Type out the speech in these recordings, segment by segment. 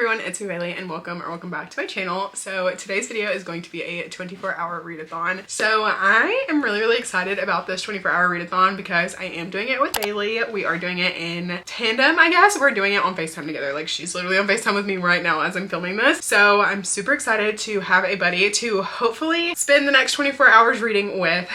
everyone, it's me Bailey and welcome back to my channel. So today's video is going to be a 24-hour readathon. So I am really excited about this 24-hour readathon because I am doing it with Bailey. We are doing it in tandem, I guess. We're doing it on FaceTime together. Like, she's literally on FaceTime with me right now as I'm filming this. So I'm super excited to have a buddy to hopefully spend the next 24 hours reading with.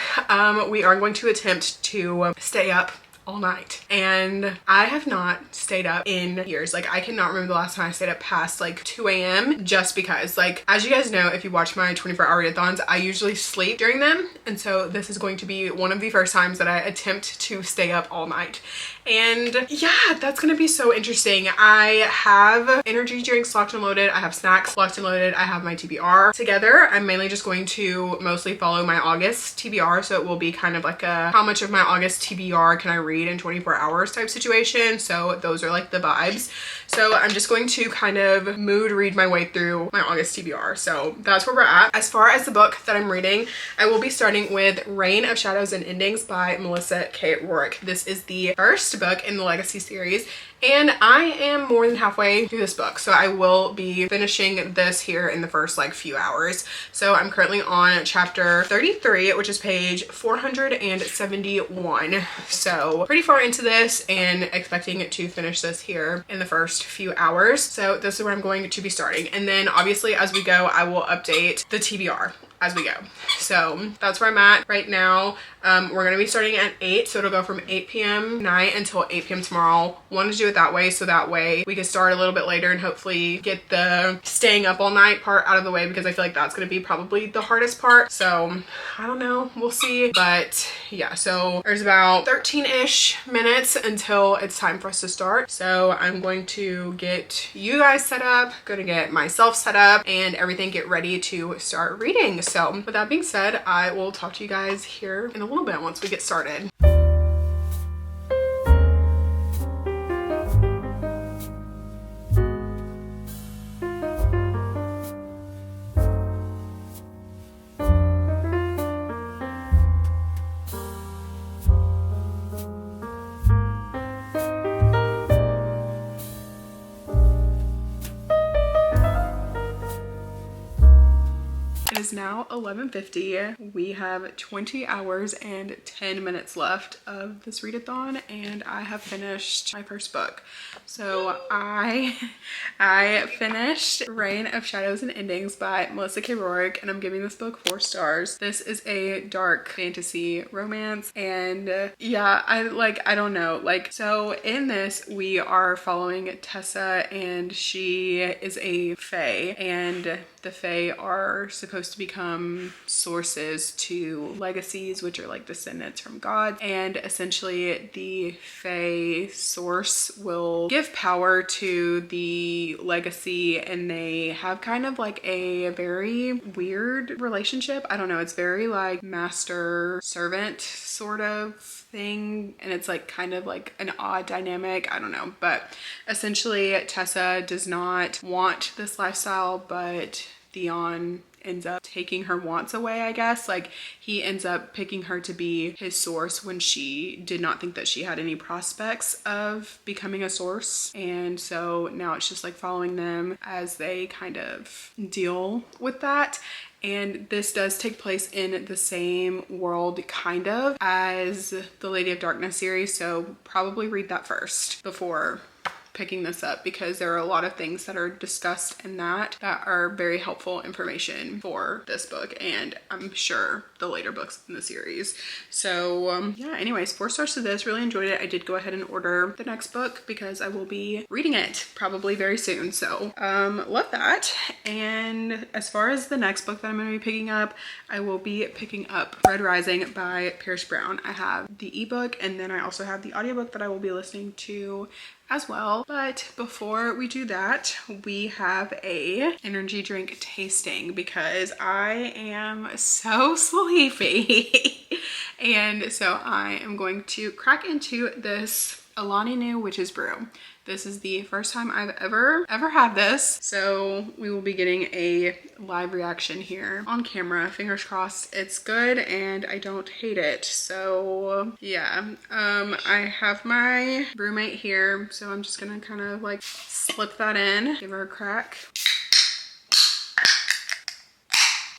We are going to attempt to stay up all night, and I have not stayed up in years. Like, I cannot remember the last time I stayed up past like 2 a.m. just because, like, as you guys know, if you watch my 24-hour readathons, I usually sleep during them, and so this is going to be one of the first times that I attempt to stay up all night. And yeah, that's gonna be so interesting. I have energy drinks locked and loaded, I have snacks locked and loaded, I have my TBR together. I'm mainly just going to mostly follow my August TBR, so it will be kind of like a how much of my August TBR can I read in 24 hours type situation. So those are like the vibes. So I'm just going to kind of mood read my way through my August TBR. So that's where we're at. As far as the book that I'm reading, I will be starting with Reign of Shadows and Endings by Melissa K. Rourke. This is the first book in the Legacy series, and I am more than halfway through this book, so I will be finishing this here in the first like few hours. So I'm currently on chapter 33, which is page 471. So pretty far into this and expecting to finish this here in the first few hours. So this is where I'm going to be starting, and then obviously as we go I will update the TBR as we go. So that's where I'm at right now. We're gonna be starting at 8, so it'll go from 8 p.m. night until 8 p.m. tomorrow. Wanted to do it that way so that way we could start a little bit later and hopefully get the staying up all night part out of the way, because I feel like that's gonna be probably the hardest part. So I don't know, we'll see. But yeah, so there's about 13-ish minutes until it's time for us to start. So I'm going to get you guys set up, gonna get myself set up and everything, get ready to start reading. So with that being said, I will talk to you guys here in a little bit once we get started. It is now 11:50. We have 20 hours and 10 minutes left of this readathon, and I have finished my first book. So I finished Reign of Shadows and Endings by Melissa K. Rourke, and I'm giving this book 4 stars. This is a dark fantasy romance, and yeah, I don't know, like, so in this we are following Tessa, and she is a fae, and the fae are supposed to become sources to legacies, which are like descendants from God, and essentially the fae source will give power to the legacy, and they have kind of like a very weird relationship. I don't know, it's very like master servant sort of thing, and it's like kind of like an odd dynamic. I don't know, but essentially Tessa does not want this lifestyle, but Theon ends up taking her wants away, I guess. Like, he ends up picking her to be his source when she did not think that she had any prospects of becoming a source. And so now it's just like following them as they kind of deal with that. And this does take place in the same world kind of as the Lady of Darkness series, so probably read that first before picking this up, because there are a lot of things that are discussed in that are very helpful information for this book, and I'm sure the later books in the series. So yeah, anyways, 4 stars to this. Really enjoyed it. I did go ahead and order the next book because I will be reading it probably very soon. So love that. And as far as the next book that I'm going to be picking up, I will be picking up Red Rising by Pierce Brown. I have the ebook, and then I also have the audiobook that I will be listening to as well. But before we do that, we have a energy drink tasting because I am so sleepy. And so I am going to crack into this Alani Nu Witch's Brew. This is the first time I've ever had this. So we will be getting a live reaction here on camera. Fingers crossed it's good and I don't hate it. So yeah, I have my roommate here. So I'm just gonna kind of like slip that in, give her a crack.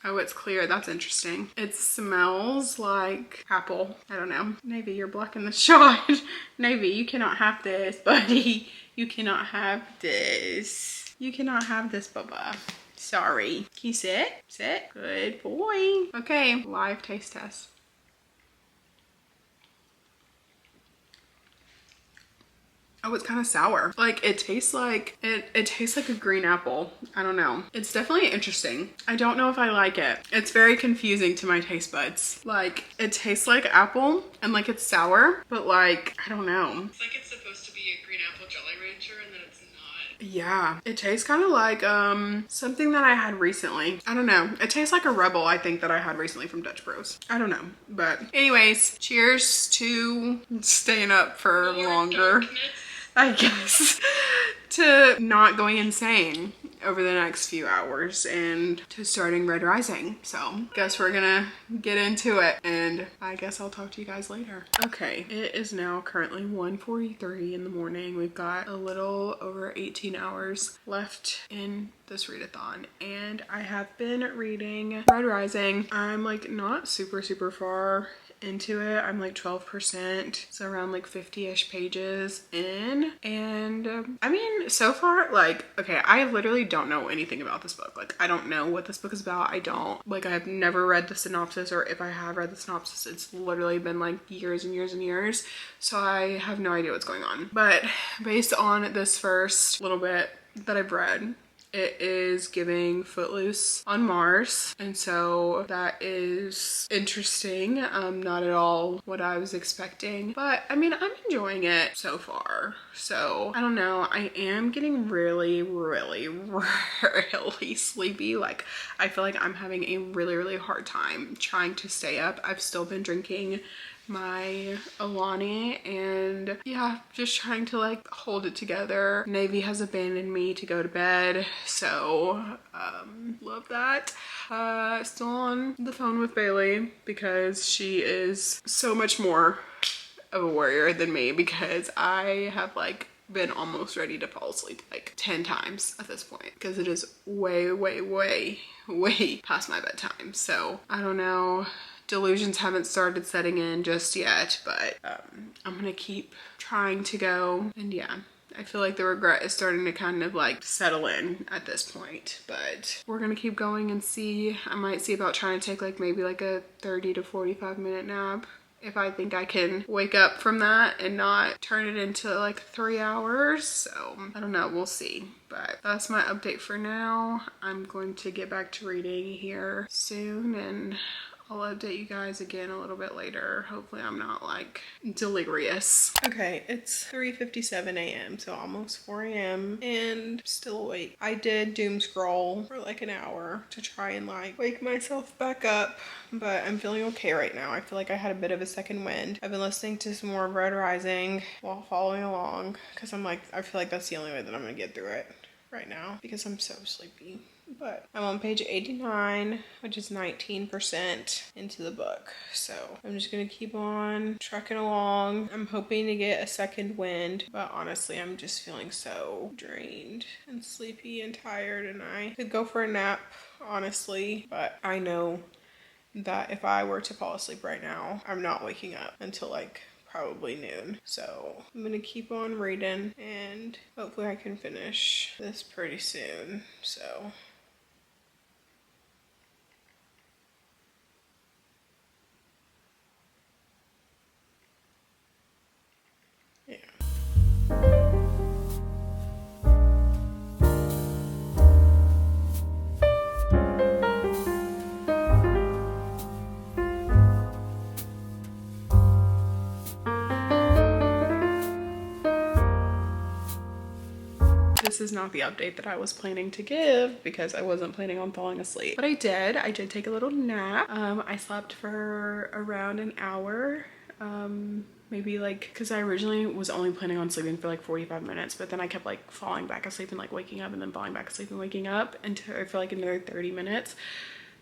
Oh, it's clear. That's interesting. It smells like apple. I don't know. Navy, you're blocking the shot. Navy, you cannot have this, buddy. You cannot have this. You cannot have this, Bubba. Sorry. Can you sit? Sit. Good boy. Okay, live taste test. Oh, it's kind of sour. Like it tastes like it tastes like a green apple. I don't know. It's definitely interesting. I don't know if I like it. It's very confusing to my taste buds. Like it tastes like apple and like it's sour, but like I don't know. It's like it's supposed to be a green apple Jolly Rancher and then it's not. Yeah, it tastes kind of like something that I had recently. I don't know. It tastes like a Rebel, I think, that I had recently from Dutch Bros. I don't know. But anyways, cheers to staying up for longer. I guess, to not going insane over the next few hours and to starting Red Rising. So guess we're gonna get into it and I guess I'll talk to you guys later. Okay, it is now currently 1:43 in the morning. We've got a little over 18 hours left in this readathon and I have been reading Red Rising. I'm like not super far into it. I'm like 12%, so around like 50-ish pages in. And I mean, so far, like, okay, I literally don't know anything about this book. Like, I don't know what this book is about. I've never read the synopsis, or if I have read the synopsis, it's literally been like years and years and years. So I have no idea what's going on. But based on this first little bit that I've read, it is giving Footloose on Mars, and so that is interesting. Not at all what I was expecting, but I mean, I'm enjoying it so far. So I don't know, I am getting really sleepy. Like I feel like I'm having a really hard time trying to stay up. I've still been drinking my Alani and yeah, just trying to like hold it together. Navy has abandoned me to go to bed, so love that. Still on the phone with Bailey because she is so much more of a warrior than me, because I have like been almost ready to fall asleep like 10 times at this point because it is way past my bedtime. So I don't know, delusions haven't started setting in just yet, but I'm gonna keep trying to go. And yeah, I feel like the regret is starting to kind of like settle in at this point, but we're gonna keep going and see. I might see about trying to take like maybe like a 30 to 45 minute nap if I think I can wake up from that and not turn it into like 3 hours. So I don't know, we'll see. But that's my update for now. I'm going to get back to reading here soon and I'll update you guys again a little bit later. Hopefully I'm not like delirious. Okay, it's 3:57 a.m. so almost 4 a.m. and still awake. I did doom scroll for like an hour to try and like wake myself back up, but I'm feeling okay right now. I feel like I had a bit of a second wind. I've been listening to some more Red Rising while following along because I'm like, I feel like that's the only way that I'm gonna get through it right now because I'm so sleepy. But I'm on page 89, which is 19% into the book. So I'm just gonna keep on trucking along. I'm hoping to get a second wind, but honestly, I'm just feeling so drained and sleepy and tired, and I could go for a nap, honestly, but I know that if I were to fall asleep right now, I'm not waking up until like probably noon. So I'm gonna keep on reading and hopefully I can finish this pretty soon. So yeah. This is not the update that I was planning to give because I wasn't planning on falling asleep, but I did take a little nap. I slept for around an hour. maybe like, because I originally was only planning on sleeping for like 45 minutes, but then I kept like falling back asleep and like waking up and then falling back asleep and waking up until for like another 30 minutes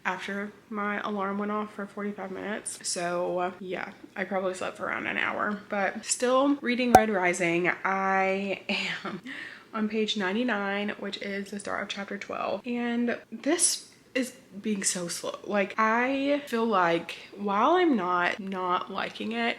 after my alarm went off for 45 minutes. So yeah, I probably slept for around an hour, but still reading Red Rising. I am on page 99, which is the start of chapter 12. And this is being so slow. Like, I feel like while I'm not liking it,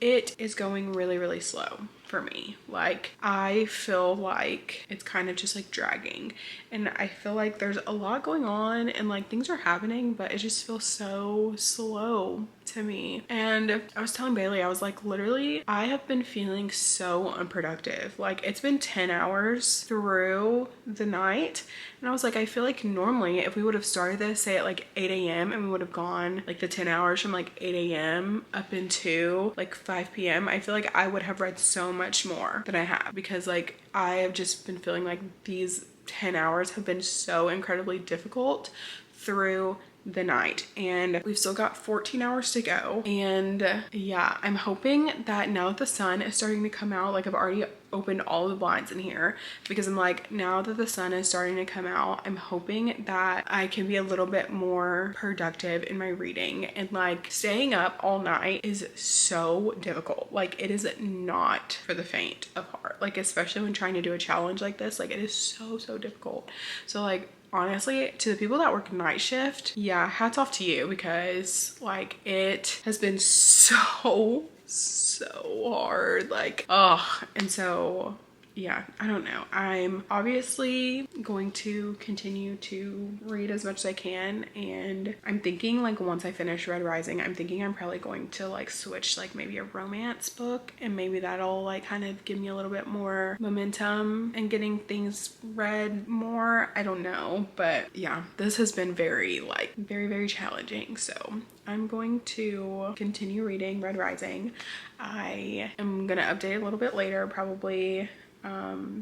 it is going really, really slow for me. Like, I feel like it's kind of just like dragging, and I feel like there's a lot going on and like things are happening, but it just feels so slow to me. And I was telling Bailey, I was like, literally, I have been feeling so unproductive. Like, it's been 10 hours through the night, and I was like, I feel like normally if we would have started this, say at like 8 a.m. and we would have gone like the 10 hours from like 8 a.m. up into like 5 p.m., I feel like I would have read so much more than I have, because like I have just been feeling like these 10 hours have been so incredibly difficult through the night, and we've still got 14 hours to go. And yeah, I'm hoping that now that the sun is starting to come out, like I've already opened all the blinds in here, because I'm like, now that the sun is starting to come out, I'm hoping that I can be a little bit more productive in my reading. And like, staying up all night is so difficult. Like, it is not for the faint of heart, like especially when trying to do a challenge like this. Like, it is so difficult. So like, honestly, to the people that work night shift, yeah, hats off to you, because like it has been so hard. Like, oh, and so yeah, I don't know. I'm obviously going to continue to read as much as I can, and I'm thinking like once I finish Red Rising, I'm thinking I'm probably going to like switch like maybe a romance book, and maybe that'll like kind of give me a little bit more momentum and getting things read more. I don't know, but yeah, this has been very challenging. So I'm going to continue reading Red Rising. I am gonna update a little bit later, probably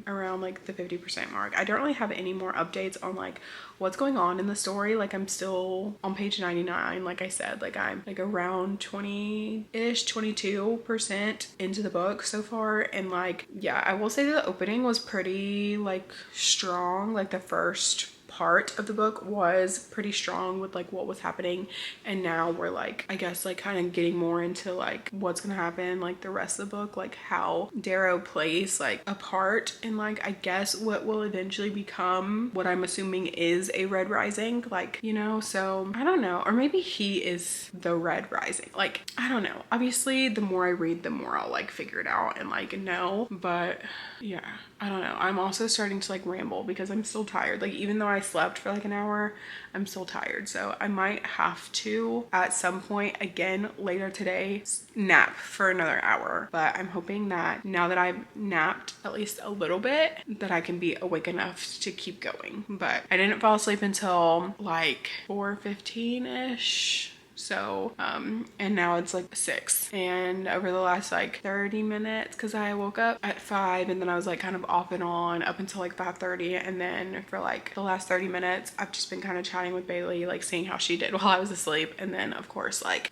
around like the 50% mark. I don't really have any more updates on like what's going on in the story. Like, I'm still on page 99. Like I said, like I'm like around 20-ish, 22% into the book so far. And like, yeah, I will say that the opening was pretty like strong. Like, the first part of the book was pretty strong with like what was happening, and now we're like, I guess, like kind of getting more into like what's gonna happen like the rest of the book, like how Darrow plays like a part in like, I guess, what will eventually become what I'm assuming is a Red Rising, like, you know. So I don't know, or maybe he is the Red Rising, like I don't know. Obviously the more I read, the more I'll like figure it out and like know. But yeah, I don't know. I'm also starting to like ramble because I'm still tired. Like, even though I slept for like an hour, I'm still tired. So I might have to at some point again later today nap for another hour. But I'm hoping that now that I've napped at least a little bit, that I can be awake enough to keep going. But I didn't fall asleep until like 4:15-ish. So and now it's like 6, and over the last like 30 minutes, because I woke up at 5 and then I was like kind of off and on up until like 5:30, and then for like the last 30 minutes I've just been kind of chatting with Bailey, like seeing how she did while I was asleep, and then of course like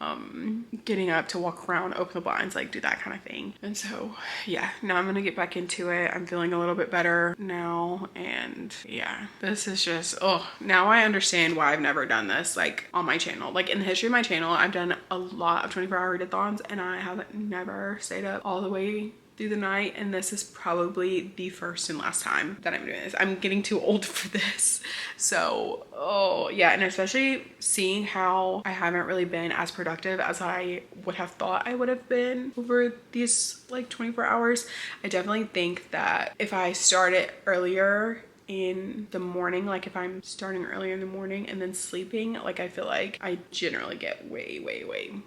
getting up to walk around, open the blinds, like do that kind of thing. And so yeah, now I'm gonna get back into it. I'm feeling a little bit better now, and yeah, this is just, oh, now I understand why I've never done this like on my channel. Like, in the history of my channel, I've done a lot of 24-hour readathons, and I have never stayed up all the way through the night, and this is probably the first and last time that I'm doing this. I'm getting too old for this. So, oh yeah, and especially seeing how I haven't really been as productive as I would have thought I would have been over these like 24 hours. I definitely think that if I started earlier in the morning, like if I'm starting earlier in the morning and then sleeping, like I feel like I generally get way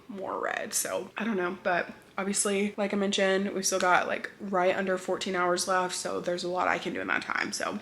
more read. So I don't know, but obviously, like I mentioned, we've still got like right under 14 hours left, so there's a lot I can do in that time. So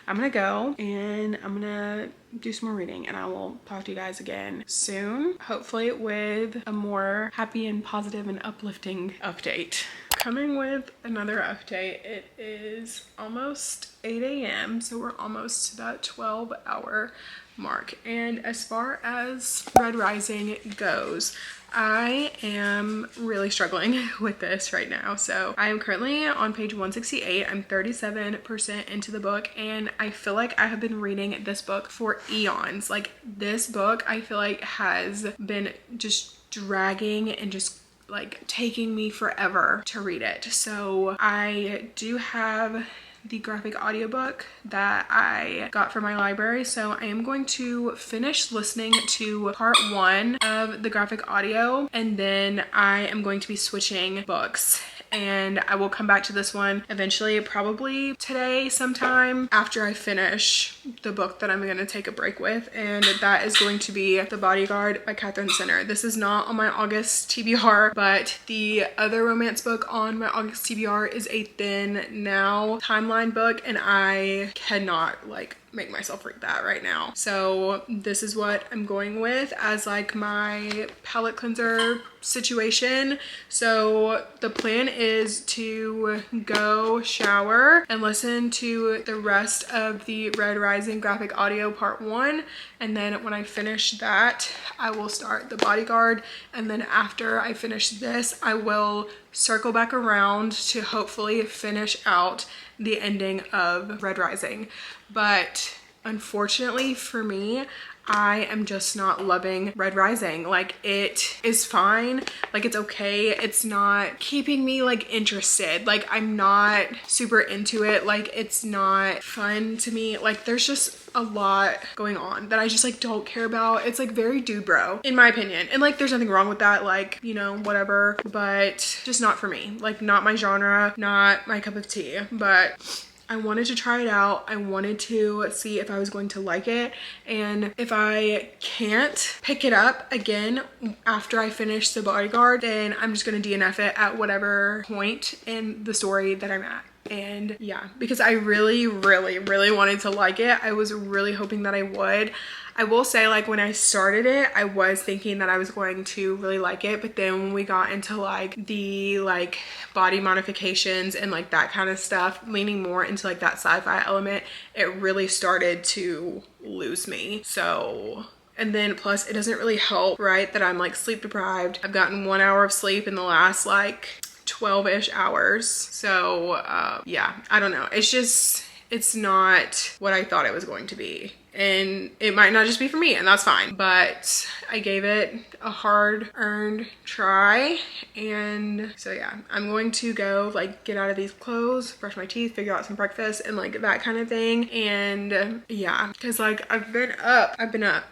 I'm gonna go and I'm gonna do some more reading, and I will talk to you guys again soon, hopefully with a more happy and positive and uplifting update. coming with another update. It is almost 8 a.m. so we're almost to that 12-hour mark. And as far as Red Rising goes, I am really struggling with this right now. So I am currently on page 168. I'm 37% into the book, and I feel like I have been reading this book for eons. Like, this book I feel like has been just dragging and just like taking me forever to read it. So I do have the graphic audiobook that I got from my library. So I am going to finish listening to part 1 of the graphic audio, and then I am going to be switching books. And I will come back to this one eventually, probably today sometime after I finish the book that I'm going to take a break with, and that is going to be The Bodyguard by Catherine Sinner. This is not on my August TBR, but the other romance book on my August TBR is a Thin Now timeline book, and I cannot like make myself read that right now. So this is what I'm going with as like my palette cleanser situation. So the plan is to go shower and listen to the rest of the Red Rising graphic audio part 1, and then when I finish that I will start The Bodyguard, and then after I finish this I will circle back around to hopefully finish out the ending of Red Rising. But unfortunately for me, I am just not loving Red Rising. Like, it is fine, like it's okay, it's not keeping me like interested, like I'm not super into it, like it's not fun to me. Like, there's just a lot going on that I just like don't care about. It's like very dude bro in my opinion, and like there's nothing wrong with that, like, you know, whatever, but just not for me. Like, not my genre, not my cup of tea. But I wanted to try it out. I wanted to see if I was going to like it, and if I can't pick it up again after I finish The Bodyguard, then I'm just gonna DNF it at whatever point in the story that I'm at. And yeah, because I really wanted to like it. I was really hoping that I would. I will say, like, when I started it, I was thinking that I was going to really like it, but then when we got into like the like body modifications and like that kind of stuff, leaning more into like that sci-fi element, it really started to lose me. So, and then plus it doesn't really help, right, that I'm like sleep deprived. I've gotten 1 hour of sleep in the last like 12-ish hours. So yeah, I don't know, it's just, it's not what I thought it was going to be, and it might not just be for me, and that's fine. But I gave it a hard-earned try, and so yeah, I'm going to go like get out of these clothes, brush my teeth, figure out some breakfast, and like that kind of thing. And yeah, because like I've been up,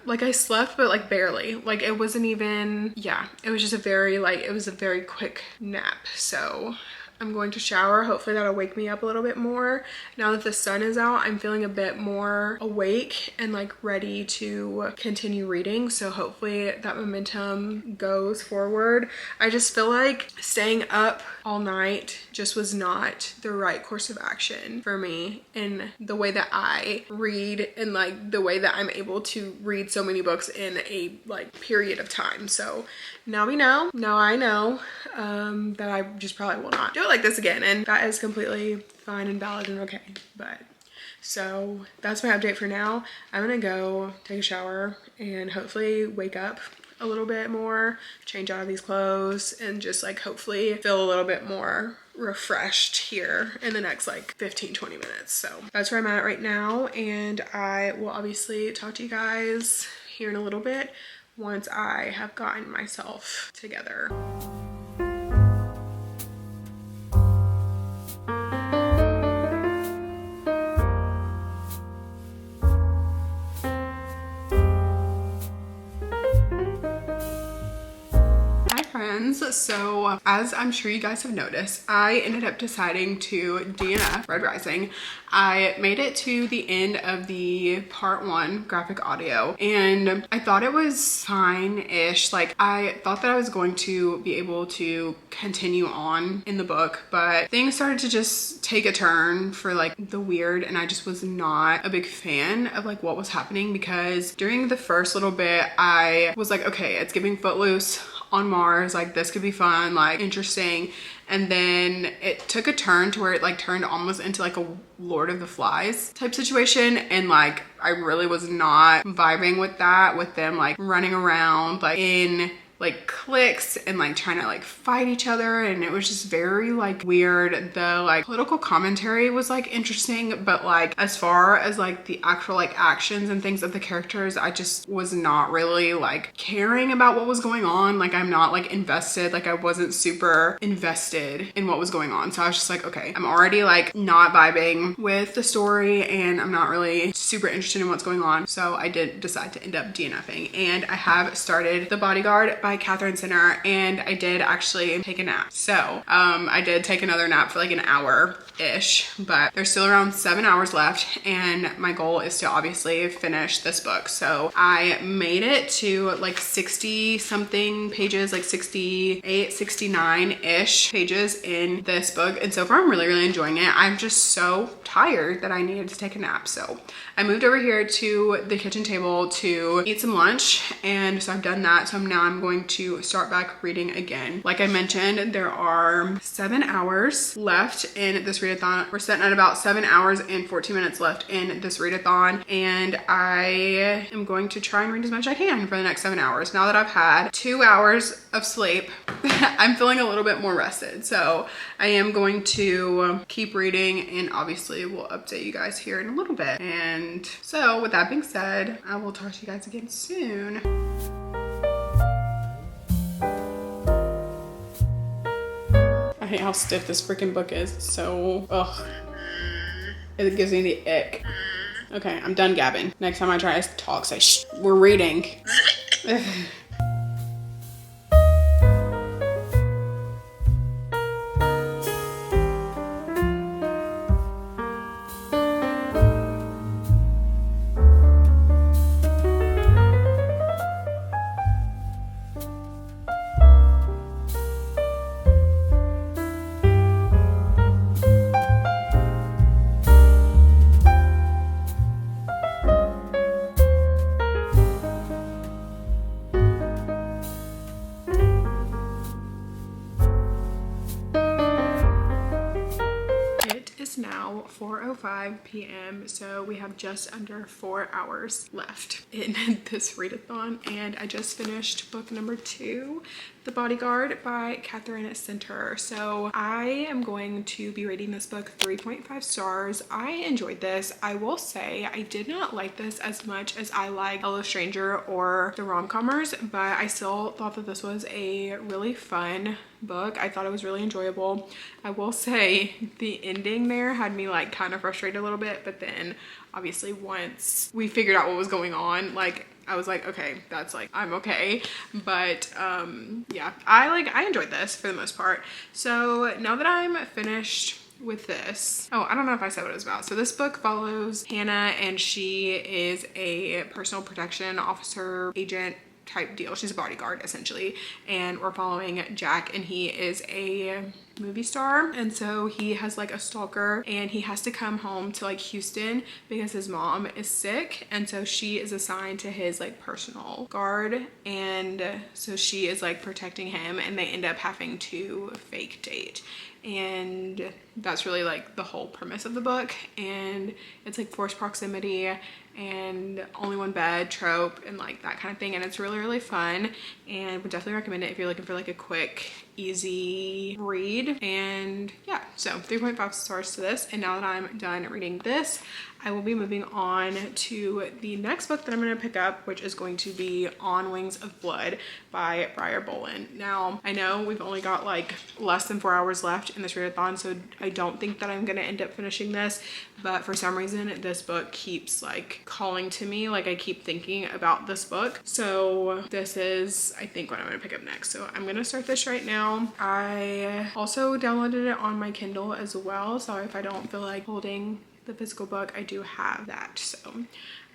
like I slept, but like barely, like it wasn't even, yeah, it was just a very like, it was a very quick nap. So I'm going to shower. Hopefully that'll wake me up a little bit more. Now that the sun is out, I'm feeling a bit more awake and like ready to continue reading. So hopefully that momentum goes forward. I just feel like staying up all night just was not the right course of action for me in the way that I read, and like the way that I'm able to read so many books in a like period of time. So now we know, now I know that I just probably will not do it like this again, and that is completely fine and valid and okay. But so that's my update for now. I'm gonna go take a shower and hopefully wake up a little bit more, change out of these clothes, and just like hopefully feel a little bit more refreshed here in the next like 15-20 minutes. So that's where I'm at right now, and I will obviously talk to you guys here in a little bit once I have gotten myself together. So as I'm sure you guys have noticed, I ended up deciding to DNF Red Rising. I made it to the end of the part 1 graphic audio, and I thought it was fine-ish. Like, I thought that I was going to be able to continue on in the book, but things started to just take a turn for like the weird, and I just was not a big fan of like what was happening, because during the first little bit I was like, okay, it's giving Footloose on Mars, like this could be fun, like interesting. And then it took a turn to where it like turned almost into like a Lord of the Flies type situation, and like I really was not vibing with that, with them like running around like in like cliques and like trying to like fight each other, and it was just very like weird. The like political commentary was like interesting, but like as far as like the actual like actions and things of the characters, I just was not really like caring about what was going on. Like I'm not like invested, like I wasn't super invested in what was going on. So I was just like, okay, I'm already like not vibing with the story and I'm not really super interested in what's going on. So I did decide to end up DNFing, and I have started The Bodyguard by Catherine Sinner, and I did actually take a nap. So I did take another nap for like an hour-ish, but there's still around 7 hours left, and my goal is to obviously finish this book. So I made it to like 60 something pages, like 68, 69-ish pages in this book, and so far I'm really enjoying it. I'm just so tired that I needed to take a nap. So I moved over here to the kitchen table to eat some lunch, and so I've done that. So now I'm going to start back reading again. Like I mentioned, there are 7 hours left in this readathon. We're sitting at about 7 hours and 14 minutes left in this readathon, and I am going to try and read as much as I can for the next 7 hours. Now that I've had 2 hours of sleep, I'm feeling a little bit more rested. So I am going to keep reading, and obviously we'll update you guys here in a little bit. And so with that being said, I will talk to you guys again soon. I hate how stiff this freaking book is. It's so, ugh. It gives me the ick. Okay, I'm done gabbing. Next time I try to talk, say, shh, we're reading. Now 4:05 p.m. so we have just under 4 hours left in this readathon, and I just finished book number 2, The Bodyguard by Catherine Sinner. So I am going to be rating this book 3.5 stars. I enjoyed this. I will say I did not like this as much as I like Hello Stranger or the rom-commers, but I still thought that this was a really fun book. I thought it was really enjoyable. I will say the ending there had me like kind of frustrated a little bit, but then obviously once we figured out what was going on, like I was like, okay, that's like, I'm okay. But yeah, I enjoyed this for the most part. So now that I'm finished with this, oh, I don't know if I said what it was about. So this book follows Hannah, and she is a personal protection officer, agent type deal. She's a bodyguard essentially, and we're following Jack, and he is a movie star, and so he has like a stalker, and he has to come home to like Houston because his mom is sick, and so she is assigned to his like personal guard, and so she is like protecting him, and they end up having to fake date. And that's really like the whole premise of the book, and it's like forced proximity and only one bed trope and like that kind of thing, and it's really fun, and would definitely recommend it if you're looking for like a quick easy read. And yeah, so 3.5 stars to this. And now that I'm done reading this, I will be moving on to the next book that I'm going to pick up, which is going to be On Wings of Blood by Briar Bolin. Now, I know we've only got like less than 4 hours left in this readathon, so I don't think that I'm going to end up finishing this, but for some reason this book keeps like calling to me. Like I keep thinking about this book. So this is, I think, what I'm going to pick up next. So I'm going to start this right now. I also downloaded it on my Kindle as well, so if I don't feel like holding the physical book, I do have that. So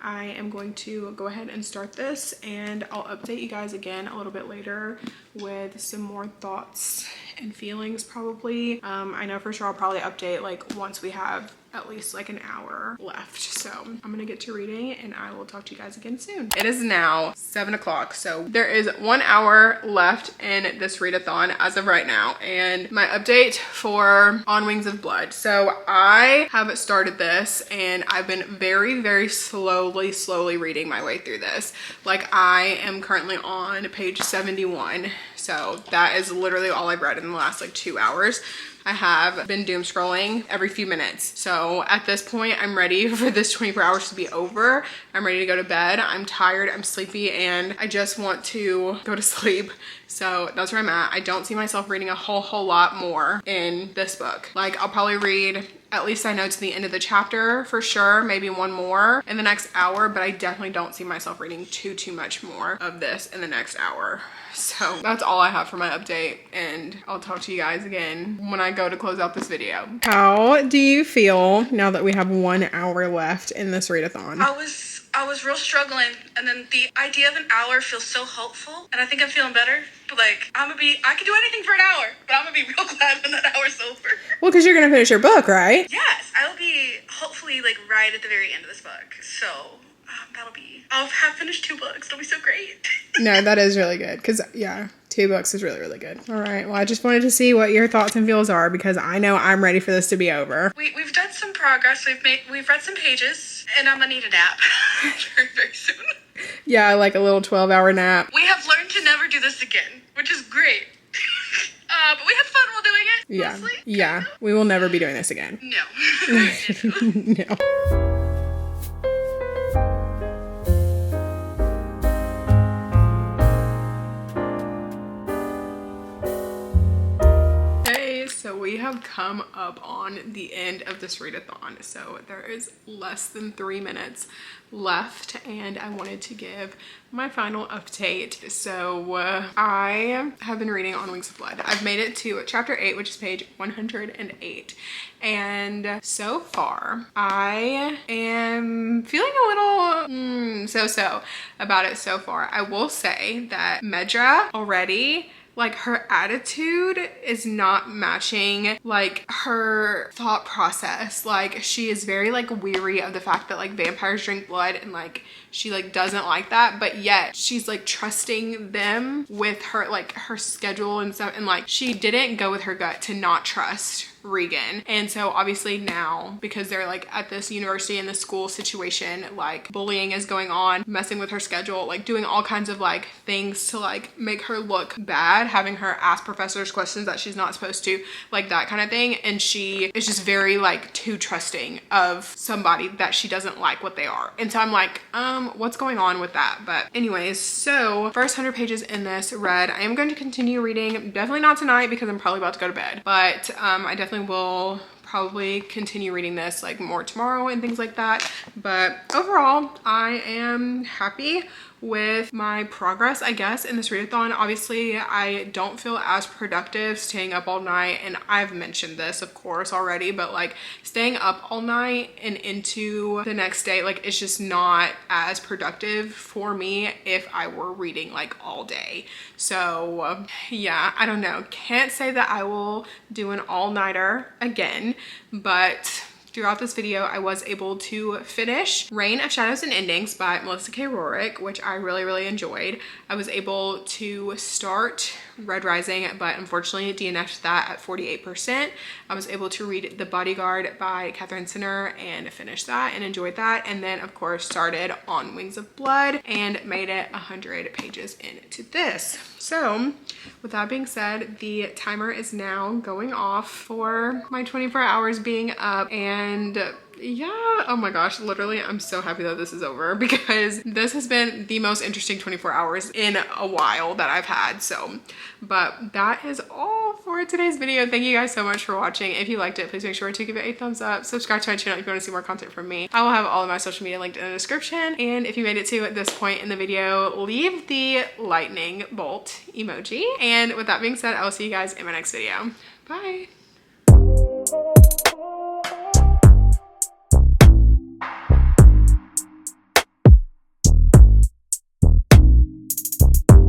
I am going to go ahead and start this, and I'll update you guys again a little bit later with some more thoughts and feelings probably. I know for sure I'll probably update like once we have at least like an hour left. So I'm gonna get to reading and I will talk to you guys again soon. It is now 7 o'clock. So there is 1 hour left in this readathon as of right now. And my update for On Wings of Blood. So I have started this and I've been very slowly reading my way through this. Like I am currently on page 71. So that is literally all I've read in the last like 2 hours. I have been doom scrolling every few minutes. So at this point, I'm ready for this 24 hours to be over. I'm ready to go to bed. I'm tired, I'm sleepy, and I just want to go to sleep. So that's where I'm at. I don't see myself reading a whole lot more in this book. Like I'll probably read, at least I know, to the end of the chapter for sure, maybe one more in the next hour, but I definitely don't see myself reading too much more of this in the next hour. So that's all I have for my update, and I'll talk to you guys again when I go to close out this video. How do you feel now that we have 1 hour left in this readathon? I was real struggling, and then the idea of an hour feels so hopeful, and I think I'm feeling better. But like, I can do anything for an hour, but I'm gonna be real glad when that hour's over. Well, because you're gonna finish your book, right? Yes, I will be hopefully like right at the very end of this book. So I'll have finished 2 books. It'll be so great. No, that is really good. Because, yeah, 2 books is really good. All right. Well, I just wanted to see what your thoughts and feels are because I know I'm ready for this to be over. We've done some progress. We've read some pages, and I'm gonna need a nap very soon. Yeah, like a little 12-hour nap. We have learned to never do this again, which is great. But we had fun while doing it. Yeah. Mostly. Yeah. We will never be doing this again. No. No. So we have come up on the end of this readathon. So there is less than 3 minutes left and I wanted to give my final update. So I have been reading On Wings of Blood. I've made it to chapter 8, which is page 108. And so far, I am feeling a little so-so about it so far. I will say that Medra already, like her attitude is not matching like her thought process. Like she is very like weary of the fact that like vampires drink blood and like she like doesn't like that, but yet she's like trusting them with her like her schedule and stuff, and like she didn't go with her gut to not trust Regan. And so obviously now, because they're like at this university and the school situation, like bullying is going on, messing with her schedule, like doing all kinds of like things to like make her look bad, having her ask professors questions that she's not supposed to, like that kind of thing. And she is just very like too trusting of somebody that she doesn't like what they are. And so I'm like, what's going on with that? But anyways, so first 100 pages in this read. I am going to continue reading, definitely not tonight because I'm probably about to go to bed, but I definitely will probably continue reading this like more tomorrow and things like that. But overall, I am happy with my progress, I guess, in this readathon. Obviously, I don't feel as productive staying up all night, and I've mentioned this, of course, already, but like staying up all night and into the next day, like it's just not as productive for me if I were reading like all day. So yeah, I don't know. Can't say that I will do an all-nighter again, but throughout this video, I was able to finish Reign of Shadows and Endings by Melissa K. Rorick, which I really enjoyed. I was able to start Red Rising, but unfortunately DNF'd that at 48%. I was able to read The Bodyguard by Catherine Sinner and finish that and enjoyed that. And then of course started On Wings of Blood and made it 100 pages into this. So with that being said, the timer is now going off for my 24 hours being up, and yeah, oh my gosh, literally I'm so happy that this is over because this has been the most interesting 24 hours in a while that I've had. So, but that is all for today's video. Thank you guys so much for watching. If you liked it, please make sure to give it a thumbs up, subscribe to my channel if you want to see more content from me. I will have all of my social media linked in the description, and if you made it to this point in the video, leave the lightning bolt emoji. And with that being said, I will see you guys in my next video. Bye.